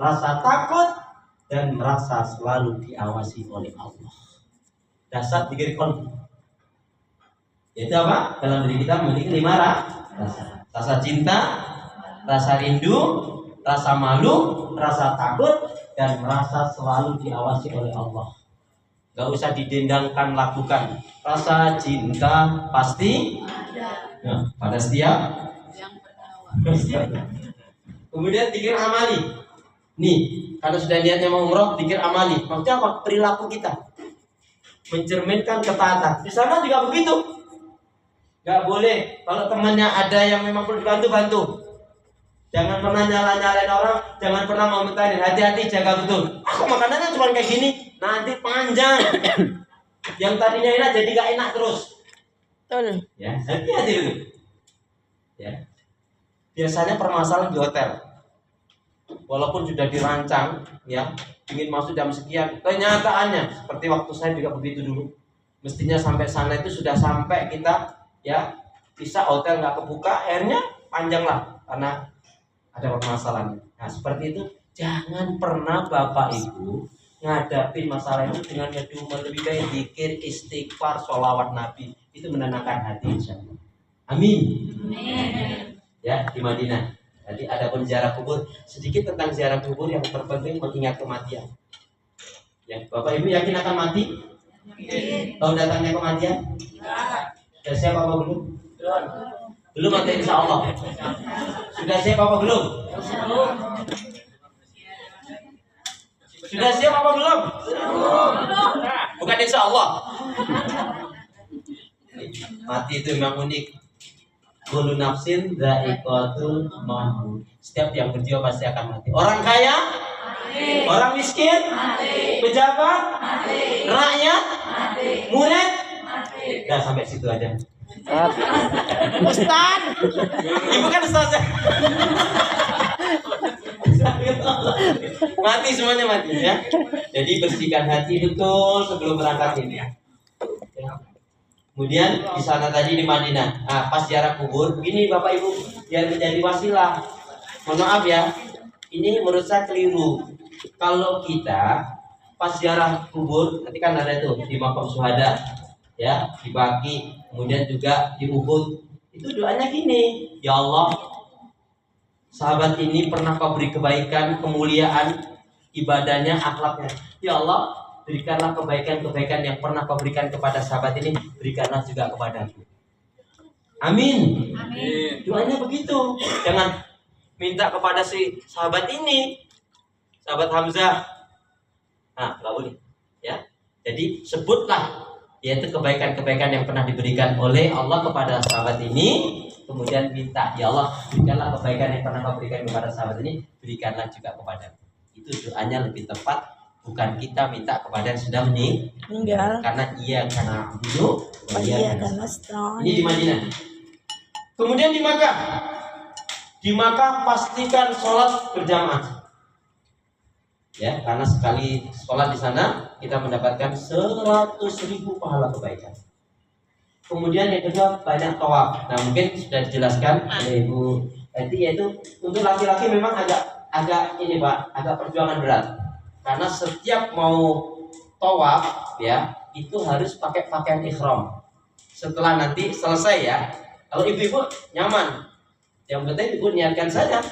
rasa takut, dan merasa selalu diawasi oleh Allah. Dasar zikir qalbi. Yaitu apa? Dalam diri kita memiliki 5 rasa. Rasa cinta, rasa rindu, rasa malu, rasa takut, dan merasa selalu diawasi oleh Allah. Gak usah didendangkan, lakukan. Rasa cinta pasti nah, pada setiap. Kemudian zikir amali. Nih, kalau sudah niatnya mau umroh, zikir amali. Maksudnya apa? Perilaku kita mencerminkan ketaatan. Di sana juga begitu. Gak boleh. Kalau temannya ada yang memang perlu dibantu, bantu. Jangan pernah nyala-nyalain orang, jangan pernah ngomentarin. Hati-hati, jaga betul. Aku makanannya cuma kayak gini, nanti panjang. Yang tadinya enak jadi gak enak terus. Betul. Ya, hati-hati dulu. Ya. Biasanya permasalahan di hotel. Walaupun sudah dirancang, ya, ingin masuk jam sekian, kenyataannya seperti waktu saya juga begitu dulu. Mestinya sampai sana itu sudah sampai kita, ya, bisa hotel nggak kebuka, akhirnya panjang lah karena ada permasalahan. Nah, seperti itu jangan pernah Bapak Ibu ngadapin masalah itu dengan ngedumel, lebih baik zikir, istighfar, sholawat Nabi. Itu menenangkan hati insyaallah. Amin. Ya, di Madinah. Jadi ada pun ziarah kubur. Sedikit tentang ziarah kubur yang terpenting mengingat kematian. Ya, Bapak Ibu yakin akan mati? Tahu datangnya kematian? Sudah siap apa belum? Belum atau insya Allah? Sudah siap apa belum? Sudah siap apa belum? Bukan insya Allah. Mati itu memang unik. Kullu nafsin dha'iqatul maut. Setiap yang berjiwa pasti akan mati. Orang kaya, orang miskin, pejabat, rakyat, murid. Udah sampai situ aja. Ustaz. Ibu kan ustaz. Mati semuanya mati ya. Jadi bersihkan hati betul sebelum berangkat ini ya. Kemudian di sana tadi di Madinah, pas ziarah kubur, ini Bapak Ibu biar menjadi wasilah. Mohon maaf ya, ini menurut saya keliru. Kalau kita pas ziarah kubur, nanti kan ada itu di makam syuhada, ya di Baqi, kemudian juga di Uhud, itu doanya gini, ya Allah, sahabat ini pernah kau beri kebaikan, kemuliaan, ibadahnya, akhlaknya. Ya Allah, berikanlah kebaikan-kebaikan yang pernah kau berikan kepada sahabat ini, berikanlah juga kepadaku. Amin. Amin. Doanya begitu. Jangan minta kepada si sahabat ini, sahabat Hamzah. Nah, nggak boleh. Ya. Jadi sebutlah yaitu kebaikan-kebaikan yang pernah diberikan oleh Allah kepada sahabat ini, kemudian minta, ya Allah, berikanlah kebaikan yang pernah kau berikan kepada sahabat ini, berikanlah juga kepadaku. Itu doanya lebih tepat. Bukan kita minta kepada yang sudah meninggal, karena ia karena dulu, Iya kan Ustaz. ini di Madinah. Kemudian di Makkah pastikan sholat berjamaah. Ya, karena sekali sholat di sana kita mendapatkan 100.000 pahala kebaikan. Kemudian yang kedua banyak tawaf. Nah mungkin sudah dijelaskan oleh Ibu Eti, yaitu untuk laki-laki memang agak ini Pak, agak perjuangan berat. Karena setiap mau tawaf ya itu harus pakai pakaian ihram. Setelah nanti selesai ya, kalau ibu-ibu nyaman, yang penting ibu niatkan saja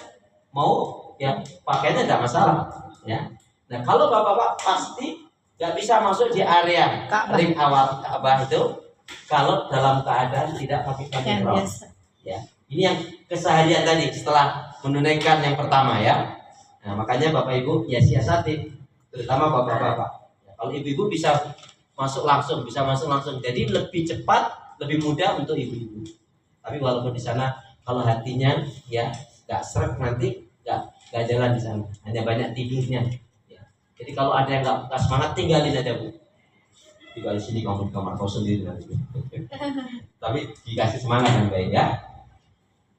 mau ya pakainya tidak masalah ya. Nah kalau bapak-bapak pasti nggak bisa masuk di area ring awal Ka'bah itu kalau dalam keadaan tidak pakai pakaian ihram. Ya, ini yang keseharian tadi setelah menunaikan yang pertama ya. Nah makanya bapak ibu ya siasati. Terutama bapak-bapak. Ya, kalau ibu-ibu bisa masuk langsung, jadi lebih cepat, lebih mudah untuk ibu-ibu. Tapi walaupun di sana kalau hatinya ya nggak seret nanti nggak jalan di sana, hanya banyak tidurnya. Ya. Jadi kalau ada yang nggak semangat tinggalin aja Bu. Tinggal di sini kamu di kamar kau sendiri nanti. Tapi dikasih semangat yang baik ya.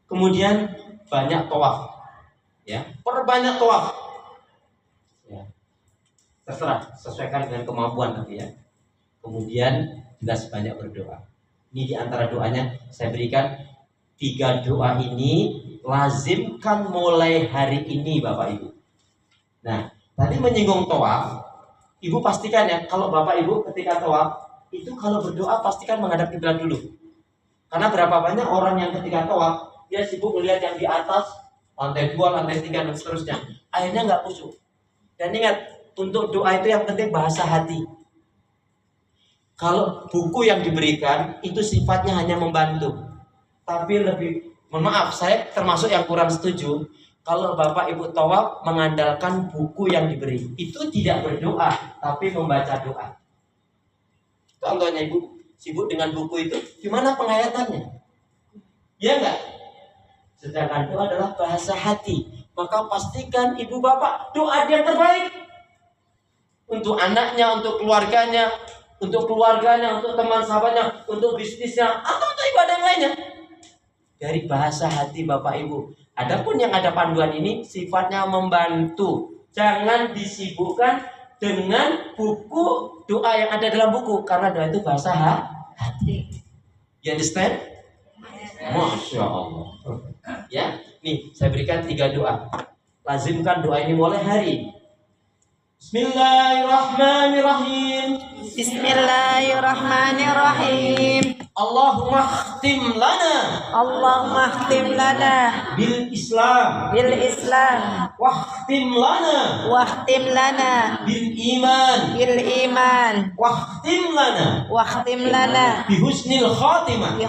Kemudian banyak tawaf, ya perbanyak tawaf. Terserah, sesuaikan dengan kemampuan nanti ya. Kemudian jelas banyak berdoa. Ini diantara doanya saya berikan 3 doa ini lazimkan mulai hari ini Bapak Ibu. Nah tadi menyinggung tawaf, Ibu pastikan ya kalau Bapak Ibu ketika tawaf itu kalau berdoa pastikan menghadap kiblat dulu. Karena berapa banyak orang yang ketika tawaf dia sibuk melihat yang di atas, lantai 2, lantai 3 dan seterusnya. Akhirnya nggak khusyuk. Dan ingat, untuk doa itu yang penting bahasa hati. Kalau buku yang diberikan itu sifatnya hanya membantu, tapi lebih, mohon maaf, saya termasuk yang kurang setuju kalau Bapak Ibu tawaf mengandalkan buku yang diberi. Itu tidak berdoa, tapi membaca doa. Contohnya Ibu sibuk dengan buku itu, gimana penghayatannya? Ya enggak? Sedangkan doa adalah bahasa hati. Maka pastikan ibu bapak doa yang terbaik untuk anaknya, untuk keluarganya, untuk teman sahabatnya, untuk bisnisnya, atau untuk ibadah yang lainnya. Dari bahasa hati Bapak Ibu. Adapun yang ada panduan ini sifatnya membantu. Jangan disibukkan dengan buku doa yang ada dalam buku, karena doa itu bahasa hati. You understand? Masya Allah. Ya, nih saya berikan 3 doa. Lazimkan doa ini mulai hari ini. Bismillahirrahmanirrahim. Bismillahirrahmanirrahim. Allahumma khtim lana bil Islam wahtim lana bil iman wahtim lana bi husnil khatimah.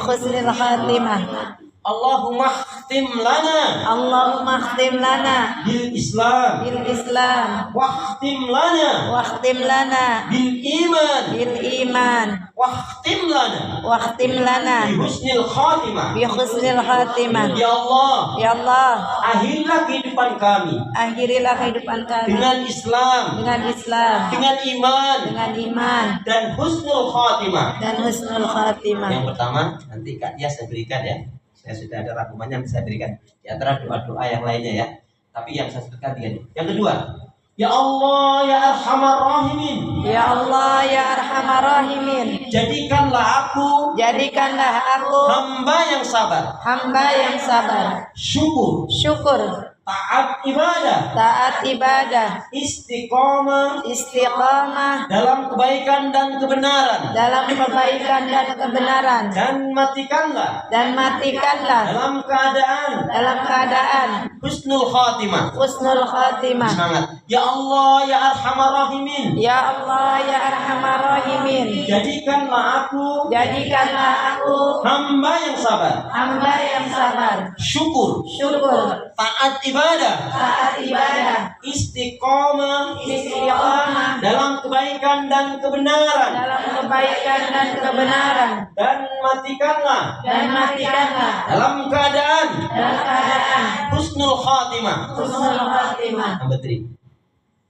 Allahumma khtim lana Allahumma khtim lana bil Islam bil Islam wa khtim lana wa khtim lana bil iman bil iman wa khtim lana wa khtim lana bi husnil khatimah. bi husnil khatimah. Ya Allah, Ya Allah, akhirilah kehidupan kami akhirilah kehidupan kami dengan Islam, dengan Islam, dengan iman, dengan iman dan husnul khatimah. dan husnul khatimah. Yang pertama, nanti Kak Dia saya berikan ya. Saya sudah ada rangkumannya yang saya berikan di antara doa-doa yang lainnya ya. Tapi yang saya sebutkan tiga ini. Yang kedua, Ya Allah ya Arhamar Rahimin, Ya Allah ya Arhamar Rahimin, jadikanlah aku jadikanlah aku hamba yang sabar, hamba yang sabar, syukur, syukur, taat ibadah, taat ibadah, istiqomah istiqamah dalam kebaikan dan kebenaran, dalam kebaikan dan kebenaran, dan matikanlah dalam keadaan husnul khatimah. husnul khatimah. Semangat. Ya Allah ya Arhamar Rahimin, Ya Allah ya Arhamar Rahimin, jadikanlah aku jadikanlah aku hamba yang sabar, hamba yang sabar, syukur, syukur, taat ibadah, taat ibadah, istiqomah istiqamah dalam kebaikan dan kebenaran, dalam kebaikan dan kebenaran, dan matikanlah dalam keadaan husnul khatimah. husnul khatimah. Number 3.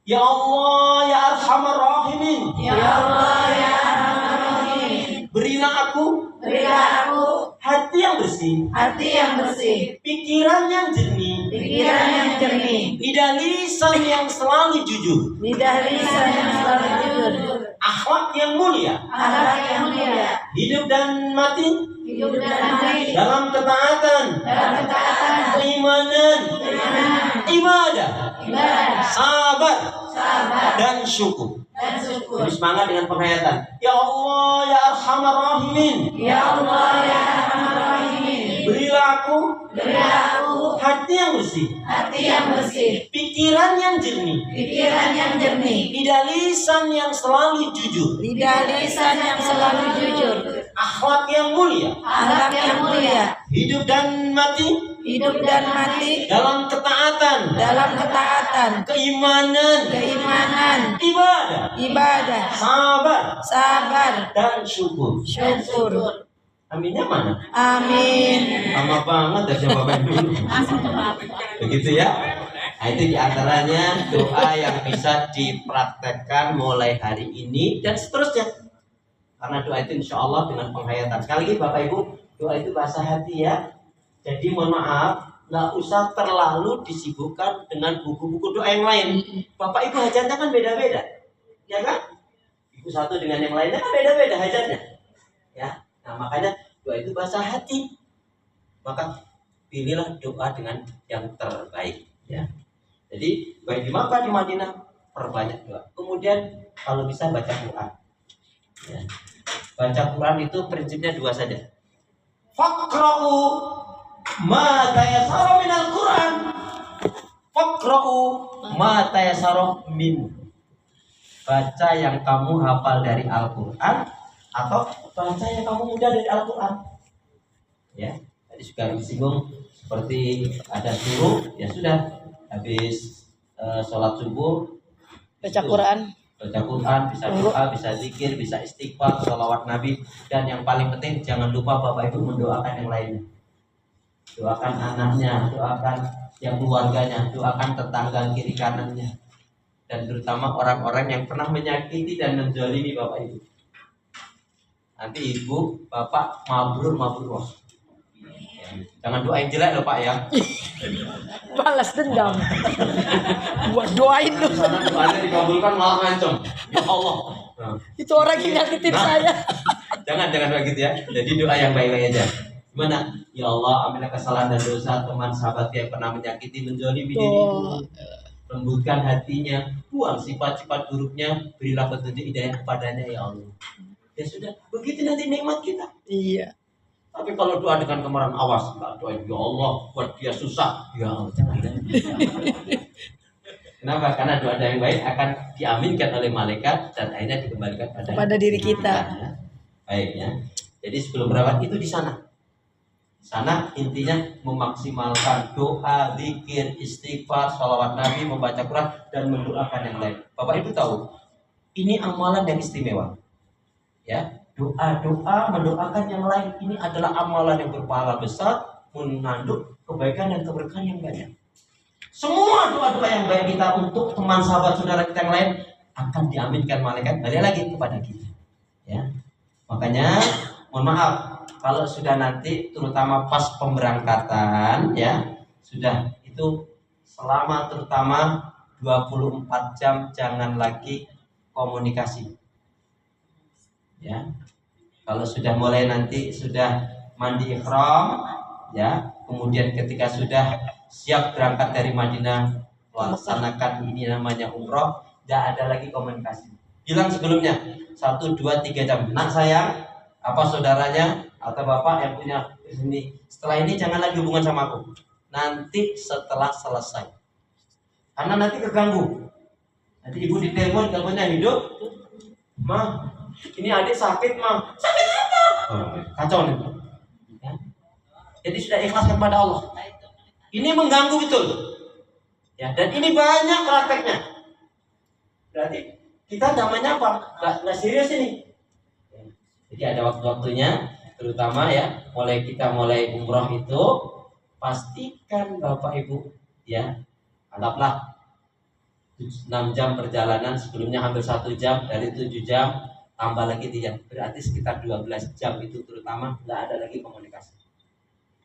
Ya Allah ya Arhamar Rahimin, Ya Allah ya Arhamar Rahimin, berilah aku berilah aku hati yang bersih, hati yang bersih, pikiran yang jernih, pikiran yang jernih, lidah lisan yang selalu jujur, lidah lisan yang selalu jujur, akhlak yang mulia, akhlak yang mulia, hidup dan mati hidup dan mati dalam ketaatan, keimanan, ibadah, sabar, dan syukur. dan syukur. Terus semangat dengan penghayatan. Ya Allah ya Arhamar Rahimin, Ya Allah ya Arhamar Rahimin, berilah aku hati yang bersih, hati yang bersih, pikiran yang jernih, pikiran yang jernih, lidah lisan yang selalu jujur, lidah lisan yang selalu jujur, akhlak yang mulia, akhlak yang mulia, hidup dan mati hidup dan mati dalam ketaatan, keimanan, ibadah, sabar, dan syukur. syukur. Aminnya mana? Amin. Lama banget dah jawaban dulu. Begitu ya. Nah, itu diantaranya doa yang bisa dipraktekkan mulai hari ini dan seterusnya. Karena doa itu insya Allah dengan penghayatan. Sekali lagi Bapak Ibu, doa itu bahasa hati ya. Jadi mohon maaf, nggak usah terlalu disibukkan dengan buku-buku doa yang lain. Bapak Ibu hajatnya kan beda-beda, ya kan? Ibu satu dengan yang lainnya kan beda-beda hajatnya, ya. Nah makanya doa itu bahasa hati. Maka pilihlah doa dengan yang terbaik, ya. Jadi baik di Makkah di Madinah perbanyak doa. Kemudian kalau bisa baca Quran. Ya. Baca Quran itu prinsipnya dua saja. Faqra'u ma tayassara minal Quran. Faqra'u ma tayassara min. Baca yang kamu hafal dari Al-Qur'an atau baca yang kamu mudah dari Al-Qur'an. Ya, tadi juga disinggung seperti ada suruh, ya sudah habis sholat subuh Baca Quran. Baca Quran, bisa doa, bisa zikir, bisa istighfar, sholawat Nabi, dan yang paling penting jangan lupa Bapak Ibu mendoakan yang lainnya. Doakan anaknya, doakan yang keluarganya, doakan tetangga kiri kanannya, dan terutama orang-orang yang pernah menyakiti dan menzalimi Bapak Ibu. Nanti Ibu, Bapak mabrur. Jangan doain jelek loh Pak ya. Balas dendam. Buat doain dong. Karena doanya dikabulkan malah ngancem. Ya Allah. Nah. Itu orang yang nyakitin saya. Jangan begitu ya. Jadi doa yang baik-baik aja. Gimana? Ya Allah, ampunilah kesalahan dan dosa teman sahabat yang pernah menyakiti, menzalimi diriku. Lembutkan hatinya, buang sifat-sifat buruknya, berilah petunjuk hidayah kepadanya ya Allah. Ya sudah, begitu nanti nikmat kita. Iya. Tapi kalau doa dengan kemarahan, awas, enggak doa ya Allah, buat dia susah. Ya Allah, jangan. Kenapa? Karena doa yang baik akan diaminkan oleh malaikat dan akhirnya dikembalikan pada diri kita. Baik ya. Jadi sebelum berawat itu di sana Sana intinya memaksimalkan doa, zikir, istighfar, sholawat Nabi, membaca Quran, dan mendoakan yang lain. Bapak Ibu tahu, ini amalan yang istimewa. Ya, doa, mendoakan yang lain ini adalah amalan yang berpahala besar, mengandung kebaikan dan keberkahan yang banyak. Semua doa-doa yang baik kita untuk teman, sahabat, saudara kita yang lain akan diaminkan malaikat balik lagi kepada kita. Ya, makanya mohon maaf kalau sudah nanti terutama pas pemberangkatan ya sudah itu selama terutama 24 jam jangan lagi komunikasi. Ya, kalau sudah mulai nanti sudah mandi ihram ya, kemudian ketika sudah siap berangkat dari Madinah melaksanakan ini namanya umroh, tidak ada lagi komunikasi. Bilang sebelumnya 1, 2, 3 jam. Nak sayang, apa saudaranya atau bapak yang punya ini setelah ini jangan lagi hubungan sama aku. Nanti setelah selesai. Karena nanti keganggu. Nanti ibu ditelepon, teleponnya hidup. Ma, ini adik sakit, Ma. Sakit apa? Kacau nih. Ya. Jadi sudah ikhlas kepada Allah. Ini mengganggu betul. Ya, dan ini banyak prakteknya. Berarti kita namanya apa? Nggak serius ini. Jadi ada waktu-waktunya, terutama ya, mulai umroh itu pastikan Bapak Ibu ya, anggaplah 6 jam perjalanan, sebelumnya hampir 1 jam, dari 7 jam tambah lagi 3, berarti sekitar 12 jam itu terutama nggak ada lagi komunikasi.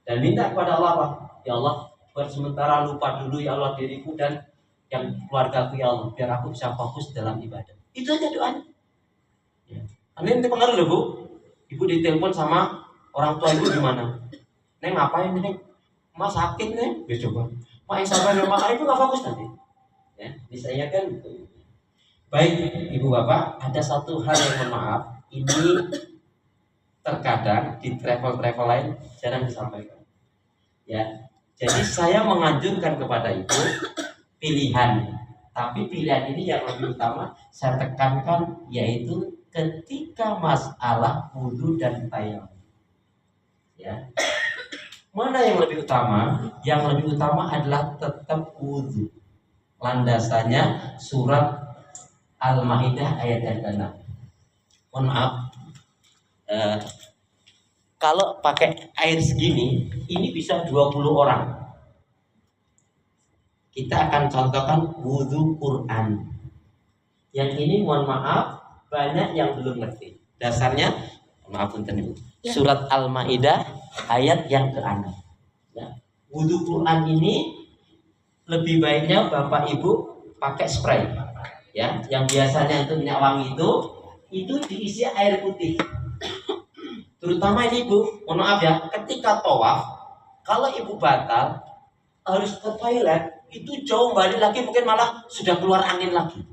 Dan minta kepada Allah apa? Ya Allah, buat sementara lupa dulu ya Allah diriku dan yang keluargaku ya Allah, biar aku bisa fokus dalam ibadah. Itu aja doanya. Ya. Ini pengaruh loh Bu. Ibu ditelepon sama orang tua ibu gimana? Neng ngapain Neng? Ma sakit Neng? Ya coba. Ma yang sabar ya Ma, ibu nggak fokus nanti. Ya, misalnya kan gitu. Baik Ibu Bapak, ada satu hal yang mohon maaf, ini terkadang di travel lain jarang disampaikan. Ya, jadi saya menganjurkan kepada Ibu pilihan, tapi pilihan ini yang lebih utama saya tekankan yaitu ketika masalah wudhu dan tayamum. Ya, mana yang lebih utama? Yang lebih utama adalah tetap wudhu. Landasannya surat Al-Maidah ayat yang ke-6. Mohon maaf, kalau pakai air segini, ini bisa 20 orang. Kita akan contohkan wudhu Quran. Yang ini mohon maaf, banyak yang belum ngerti. Dasarnya, maaf punten Ibu, surat Al-Maidah ayat yang ke-6. Ya. Wudhu Quran ini lebih baiknya Bapak Ibu pakai spray. Ya, yang biasanya itu minyak wangi itu diisi air putih. Terutama ini Ibu, mohon maaf ya, ketika tawaf, kalau Ibu batal harus ke toilet, itu jauh balik lagi mungkin malah sudah keluar angin lagi.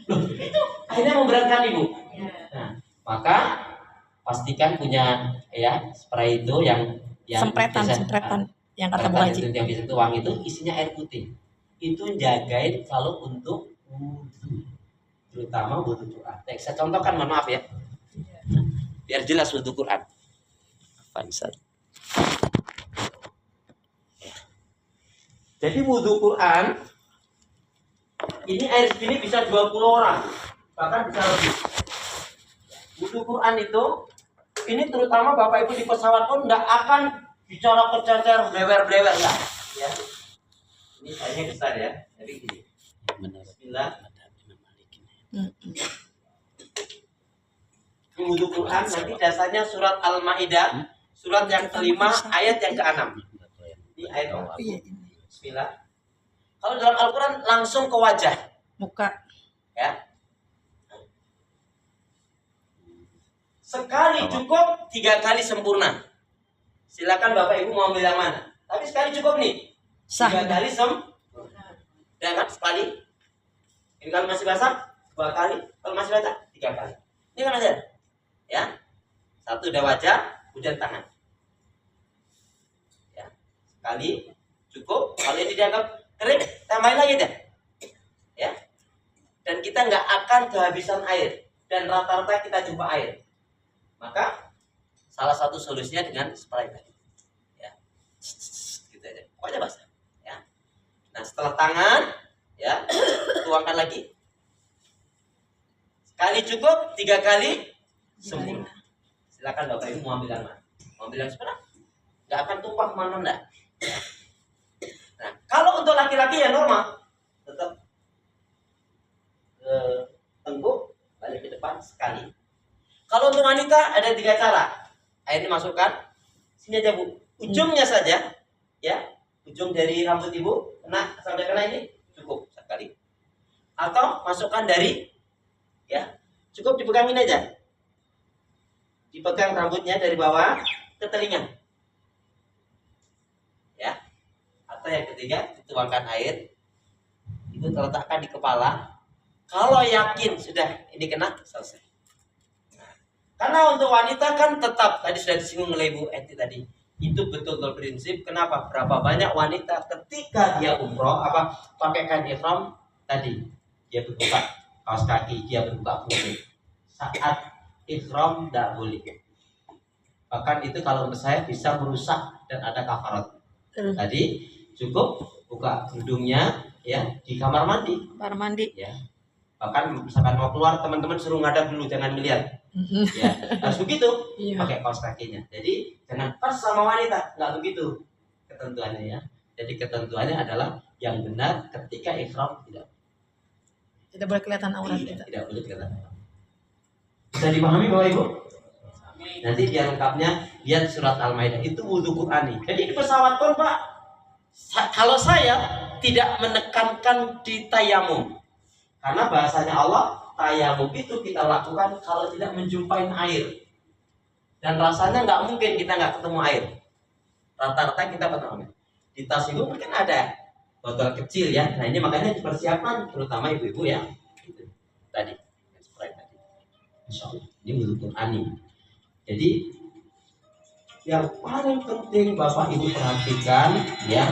Loh, itu akhirnya memberatkan Ibu. Nah, maka pastikan punya ya spray itu yang sempretan yang kata Bu Haji. Yang bisa itu wangi itu isinya air putih. Itu jagain kalau untuk wudhu, terutama wudhu Quran. Saya contohkan, mohon maaf ya, biar jelas wudhu Quran. Jadi wudhu Quran ini air segini bisa 20 orang, bahkan bisa lebih. Wudhu Quran itu ini terutama Bapak Ibu di pesawat pun nggak akan bicara kecacar blewer-blewer ya. Ini airnya besar ya, jadi gini. Bismillah. Wudhu Quran nanti dasarnya surat Al-Maidah, surat yang kelima ayat yang ke-6. Ini ayat Bismillah. Kalau dalam Al-Quran langsung ke wajah, Muka. ya. Sekali cukup, 3 kali sempurna. Silakan Bapak Ibu mau ambil yang mana. Tapi sekali cukup nih. 3 kali sempurna. Ya kan, sekali. Ini kalau masih basah, 2 kali. Kalau masih basah, 3 kali. Ini kan aja. Ya. 1 udah wajah, kemudian tangan. Ya. Sekali cukup. Kalau ini dianggap kering, tambahin lagi deh. Ya. Dan kita nggak akan kehabisan air. Dan rata-rata kita jumpa air. Maka Salah satu solusinya dengan spray tadi. Ya. Gitu aja. Pokoknya basah. Ya. Nah, setelah tangan, ya, tuangkan lagi. Sekali cukup, 3 kali sempurna. Silakan Bapak Ibu mau ambil yang mana? Mau ambil yang sebelah? Nggak akan tumpah kemana enggak. Nah, kalau untuk laki-laki ya normal, tetap tengkuk, balik ke depan sekali. Kalau untuk wanita ada 3 cara. Air ini masukkan, sini aja Bu, ujungnya saja, ya, ujung dari rambut Ibu, kena sampai kena ini cukup sekali. Atau masukkan dari, ya, cukup dipegangin aja, dipegang rambutnya dari bawah ke telinga, ya. Atau yang ketiga, dituangkan air, Ibu letakkan di kepala. Kalau yakin sudah ini kena, selesai. Nah, karena untuk wanita kan tetap tadi sudah disinggung oleh Ibu Eti tadi, itu betul-betul prinsip. Kenapa? Berapa banyak wanita ketika dia umroh pakai kain ihram tadi, dia berbuka kaos kaki, dia berbuka punggung. Saat ihram tidak boleh. Bahkan itu kalau menurut saya bisa merusak dan ada kafarat. Tadi cukup buka kerudungnya, ya, di kamar mandi. Kamar mandi. Ya. Bahkan misalkan mau keluar, teman-teman suruh ngadap dulu, jangan melihat. Ya, harus begitu. Iya. Pakai kaos kakinya. Jadi jangan pas sama wanita, nggak begitu ketentuannya, ya. Jadi ketentuannya adalah yang benar ketika ihram Tidak boleh kelihatan aurat kita. tidak boleh kelihatan. Bisa dipahami Bapak Ibu? Nanti biar lengkapnya lihat surat Al-Maidah, itu wudhu Qur'ani. Jadi di pesawat pun Pak, kalau saya tidak menekankan di tayamum, karena bahasanya Allah, tayamum itu kita lakukan kalau tidak menjumpai air. Dan rasanya nggak mungkin kita nggak ketemu air. Rata-rata kita ketemu. Di tas Ibu mungkin ada botol kecil, ya. Nah ini makanya dipersiapkan, terutama ibu-ibu ya. Gitu. Tadi, Insya Allah. Ini wudhu Qur'ani. Jadi yang paling penting Bapak Ibu perhatikan, ya,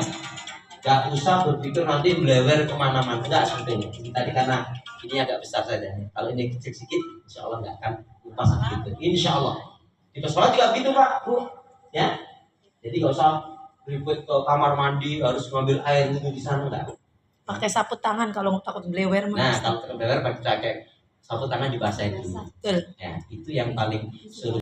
gak usah berpikir nanti belewer kemana-mana, enggak seperti ini. Tadi karena ini agak besar saja. Kalau ini kecil sedikit, insya Allah nggak akan lupa segitu. Insya Allah. Di pesawat juga begitu Pak, Bu, ya. Jadi gak usah ribet ke kamar mandi harus ngambil air wudhu di sana, enggak. Pakai sapu tangan kalau takut belewer. Nah kalau takut belewer pakai sapu tangan dibasahin dulu. Betul. Ya, itu yang paling sulit.